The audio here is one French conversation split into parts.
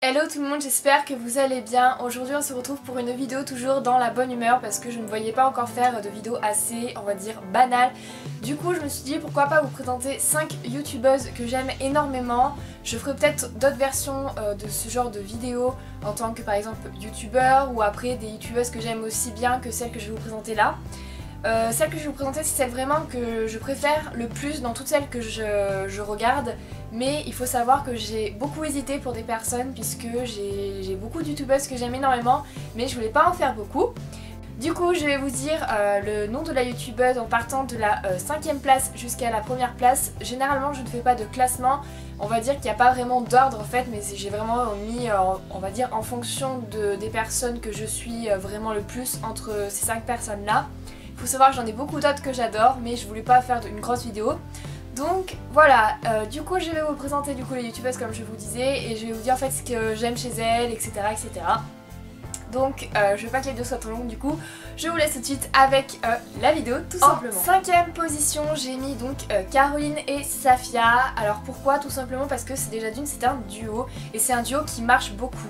Hello tout le monde, j'espère que vous allez bien. Aujourd'hui on se retrouve pour une vidéo toujours dans la bonne humeur parce que je ne voyais pas encore faire de vidéos assez, on va dire, banales. Du coup je me suis dit pourquoi pas vous présenter 5 youtubeuses que j'aime énormément. Je ferai peut-être d'autres versions de ce genre de vidéos en tant que par exemple youtubeur ou après des youtubeuses que j'aime aussi bien que celles que je vais vous présenter là. Celle que je vais vous présenter c'est celle vraiment que je préfère le plus dans toutes celles que je regarde, mais il faut savoir que j'ai beaucoup hésité pour des personnes puisque j'ai beaucoup de youtubeuses que j'aime énormément mais je voulais pas en faire beaucoup. Du coup je vais vous dire le nom de la youtubeuse en partant de la 5ème place jusqu'à la première place. Généralement je ne fais pas de classement, on va dire qu'il n'y a pas vraiment d'ordre en fait, mais j'ai vraiment mis on va dire en fonction des personnes que je suis vraiment le plus entre ces 5 personnes là. Il faut savoir que j'en ai beaucoup d'autres que j'adore mais je voulais pas faire une grosse vidéo. Donc voilà, du coup je vais vous présenter les youtubeuses comme je vous disais et je vais vous dire en fait ce que j'aime chez elles, etc. etc. Donc je veux pas que les vidéos soient trop longues, du coup je vous laisse tout de suite avec la vidéo tout simplement. En 5ème position j'ai mis donc Caroline et Safia. Alors pourquoi? Tout simplement parce que c'est déjà c'est un duo et c'est un duo qui marche beaucoup.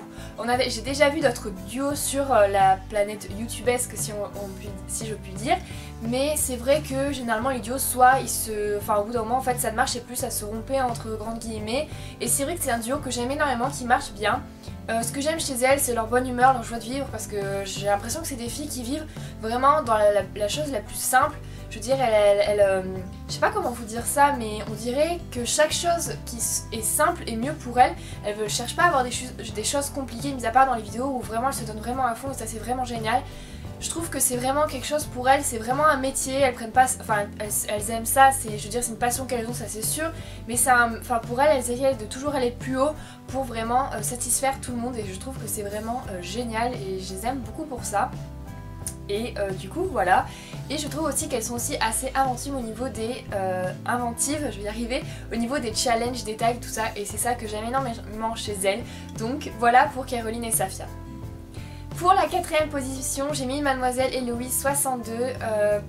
J'ai déjà vu d'autres duos sur la planète youtubesque si je puis dire, mais c'est vrai que généralement les duos au bout d'un moment en fait ça ne marchait plus, ça se rompait entre grandes guillemets, et c'est vrai que c'est un duo que j'aime énormément, qui marche bien. Ce que j'aime chez elles c'est leur bonne humeur, leur joie de vivre, parce que j'ai l'impression que c'est des filles qui vivent vraiment dans la chose la plus simple. Je veux dire, je sais pas comment vous dire ça, mais on dirait que chaque chose qui est simple est mieux pour elles. Elles ne cherchent pas à avoir des choses compliquées, mis à part dans les vidéos où vraiment elles se donnent vraiment à fond et ça c'est vraiment génial. Je trouve que c'est vraiment quelque chose pour elles, c'est vraiment un métier, elles prennent pas, elles aiment ça, je veux dire c'est une passion qu'elles ont, ça c'est sûr, mais pour elles essayent de toujours aller plus haut pour vraiment satisfaire tout le monde et je trouve que c'est vraiment génial et je les aime beaucoup pour ça. Et du coup voilà, et je trouve aussi qu'elles sont aussi assez inventives au niveau des je vais y arriver, au niveau des challenges, des tags, tout ça, et c'est ça que j'aime énormément chez elles. Donc voilà pour Caroline et Safia. Pour la 4ème position j'ai mis Mademoiselle Héloïse 62.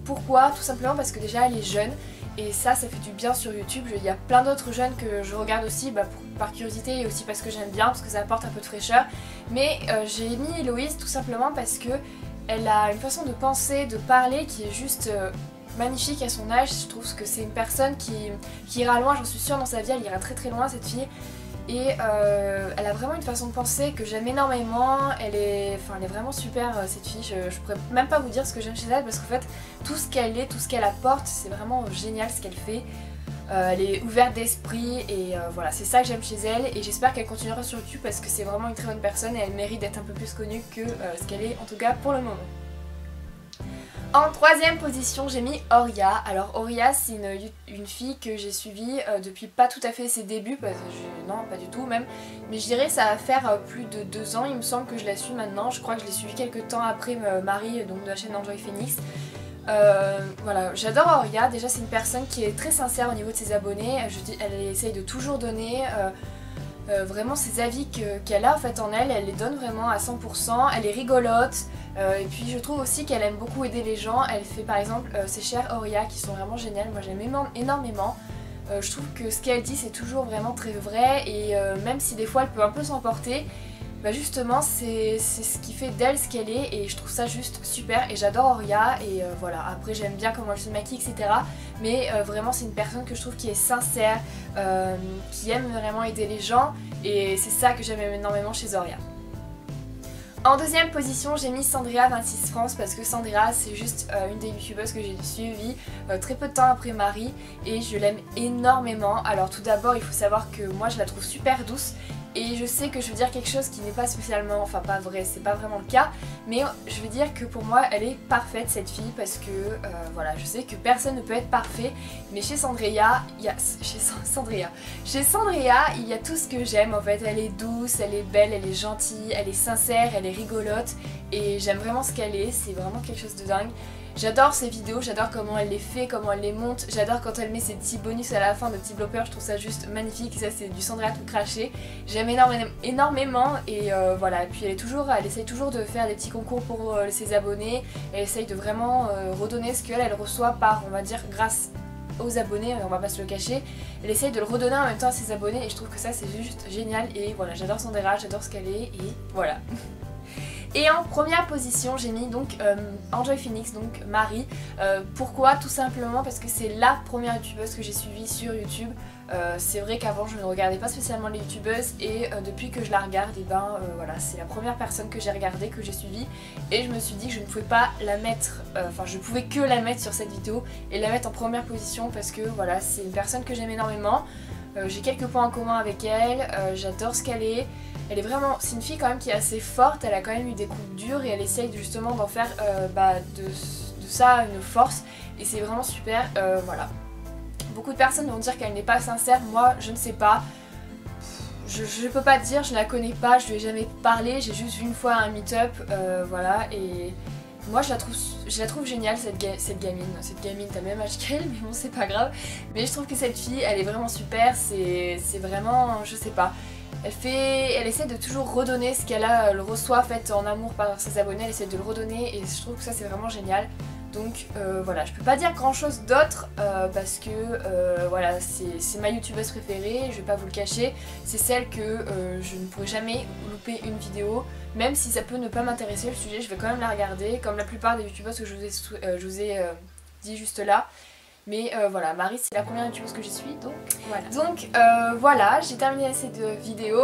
Pourquoi? Tout simplement parce que déjà elle est jeune et ça fait du bien sur YouTube. Il y a plein d'autres jeunes que je regarde aussi par curiosité et aussi parce que j'aime bien, parce que ça apporte un peu de fraîcheur, mais j'ai mis Héloïse tout simplement parce que elle a une façon de penser, de parler qui est juste magnifique à son âge. Je trouve que c'est une personne qui ira loin, j'en suis sûre, dans sa vie, elle ira très très loin cette fille. Et elle a vraiment une façon de penser que j'aime énormément, elle est vraiment super cette fille, je pourrais même pas vous dire ce que j'aime chez elle parce qu'en fait tout ce qu'elle est, tout ce qu'elle apporte, c'est vraiment génial ce qu'elle fait. Elle est ouverte d'esprit et voilà, c'est ça que j'aime chez elle et j'espère qu'elle continuera sur YouTube parce que c'est vraiment une très bonne personne et elle mérite d'être un peu plus connue que ce qu'elle est en tout cas pour le moment. En 3ème position j'ai mis Oria. Alors Oria c'est une fille que j'ai suivie depuis pas tout à fait ses débuts, non pas du tout même, mais je dirais ça va faire plus de 2 ans il me semble que je la suis maintenant. Je crois que je l'ai suivie quelques temps après Marie donc de la chaîne Enjoy Phoenix. Voilà, j'adore Oria, déjà c'est une personne qui est très sincère au niveau de ses abonnés, elle essaye de toujours donner vraiment ses avis qu'elle a en fait en elle les donne vraiment à 100%, elle est rigolote et puis je trouve aussi qu'elle aime beaucoup aider les gens. Elle fait par exemple ses chères Oria qui sont vraiment géniales, moi j'aime énormément. Je trouve que ce qu'elle dit c'est toujours vraiment très vrai et même si des fois elle peut un peu s'emporter, justement c'est ce qui fait d'elle ce qu'elle est et je trouve ça juste super et j'adore Oria et voilà, après j'aime bien comment elle se maquille etc, mais vraiment c'est une personne que je trouve qui est sincère, qui aime vraiment aider les gens et c'est ça que j'aime énormément chez Oria. En 2ème position j'ai mis Sandria26France parce que Sandria c'est juste une des youtubeuses que j'ai suivie très peu de temps après Marie et je l'aime énormément. Alors tout d'abord il faut savoir que moi je la trouve super douce et je sais que je veux dire quelque chose qui n'est pas spécialement, pas vrai, c'est pas vraiment le cas, mais je veux dire que pour moi elle est parfaite cette fille parce que voilà, je sais que personne ne peut être parfait, mais chez Sandria il y a tout ce que j'aime en fait. Elle est douce, elle est belle, elle est gentille, elle est sincère, elle est rigolote et j'aime vraiment ce qu'elle est, c'est vraiment quelque chose de dingue. J'adore ses vidéos, j'adore comment elle les fait, comment elle les monte, j'adore quand elle met ses petits bonus à la fin, de petits bloopers, je trouve ça juste magnifique, ça c'est du Sandria tout craché. J'aime énormément et voilà, et puis elle essaye toujours de faire des petits concours pour ses abonnés, elle essaye de vraiment redonner ce qu'elle reçoit par, on va dire, grâce aux abonnés, on va pas se le cacher, elle essaye de le redonner en même temps à ses abonnés et je trouve que ça c'est juste génial et voilà, j'adore son démarche, j'adore ce qu'elle est et voilà. Et en première position j'ai mis donc Enjoy Phoenix, donc Marie. Pourquoi? Tout simplement parce que c'est la première youtubeuse que j'ai suivie sur YouTube. C'est vrai qu'avant je ne regardais pas spécialement les youtubeuses et depuis que je la regarde, et ben voilà, c'est la première personne que j'ai regardée, que j'ai suivie et je me suis dit que je ne pouvais pas la mettre, enfin je pouvais que la mettre sur cette vidéo et la mettre en première position parce que voilà, c'est une personne que j'aime énormément. J'ai quelques points en commun avec elle, j'adore ce qu'elle est. Elle est vraiment, c'est une fille quand même qui est assez forte, elle a quand même eu des coups durs et elle essaye justement d'en faire de ça une force et c'est vraiment super, voilà. Beaucoup de personnes vont dire qu'elle n'est pas sincère, moi je ne sais pas. Je peux pas dire, je la connais pas, je lui ai jamais parlé, j'ai juste vu une fois un meet-up, voilà, et moi je la trouve géniale cette gamine, t'as le même âge qu'elle, mais bon c'est pas grave. Mais je trouve que cette fille, elle est vraiment super, c'est vraiment, je sais pas. Elle essaie de toujours redonner ce qu'elle a, le reçoit en fait en amour par ses abonnés, elle essaie de le redonner et je trouve que ça c'est vraiment génial. Donc voilà, je peux pas dire grand chose d'autre parce que voilà, c'est ma youtubeuse préférée, je vais pas vous le cacher. C'est celle que je ne pourrai jamais louper une vidéo, même si ça peut ne pas m'intéresser le sujet, je vais quand même la regarder, comme la plupart des youtubeuses que je vous ai dit juste là. Mais voilà, Marie c'est la première youtubeuse que je suis, donc voilà. Donc voilà, j'ai terminé cette vidéo.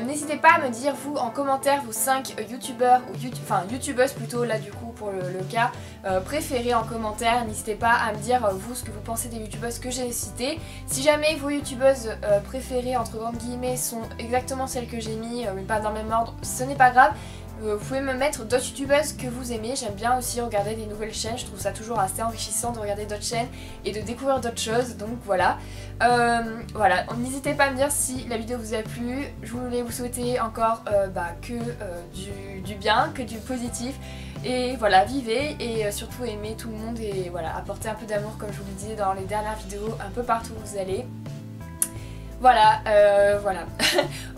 N'hésitez pas à me dire vous en commentaire vos 5 youtubeurs, ou youtubeuses plutôt là du coup pour le cas, préférés en commentaire. N'hésitez pas à me dire vous ce que vous pensez des youtubeuses que j'ai citées. Si jamais vos youtubeuses préférées entre grandes guillemets sont exactement celles que j'ai mis, mais pas dans le même ordre, ce n'est pas grave. Vous pouvez me mettre d'autres youtubeuses que vous aimez, j'aime bien aussi regarder des nouvelles chaînes, je trouve ça toujours assez enrichissant de regarder d'autres chaînes et de découvrir d'autres choses, donc voilà. Voilà, n'hésitez pas à me dire si la vidéo vous a plu, je voulais vous souhaiter encore du bien, que du positif. Et voilà, vivez et surtout aimez tout le monde et voilà, apportez un peu d'amour comme je vous le disais dans les dernières vidéos, un peu partout où vous allez. Voilà, voilà.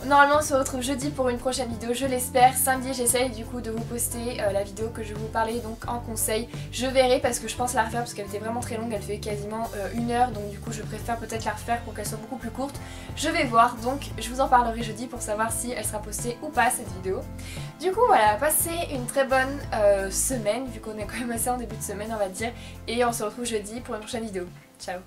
Normalement on se retrouve jeudi pour une prochaine vidéo, je l'espère. Samedi j'essaye du coup de vous poster la vidéo que je vous parlais donc en conseil. Je verrai parce que je pense la refaire parce qu'elle était vraiment très longue, elle fait quasiment 1 heure. Donc du coup je préfère peut-être la refaire pour qu'elle soit beaucoup plus courte. Je vais voir, donc je vous en parlerai jeudi pour savoir si elle sera postée ou pas cette vidéo. Du coup voilà, passez une très bonne semaine vu qu'on est quand même assez en début de semaine on va dire. Et on se retrouve jeudi pour une prochaine vidéo. Ciao.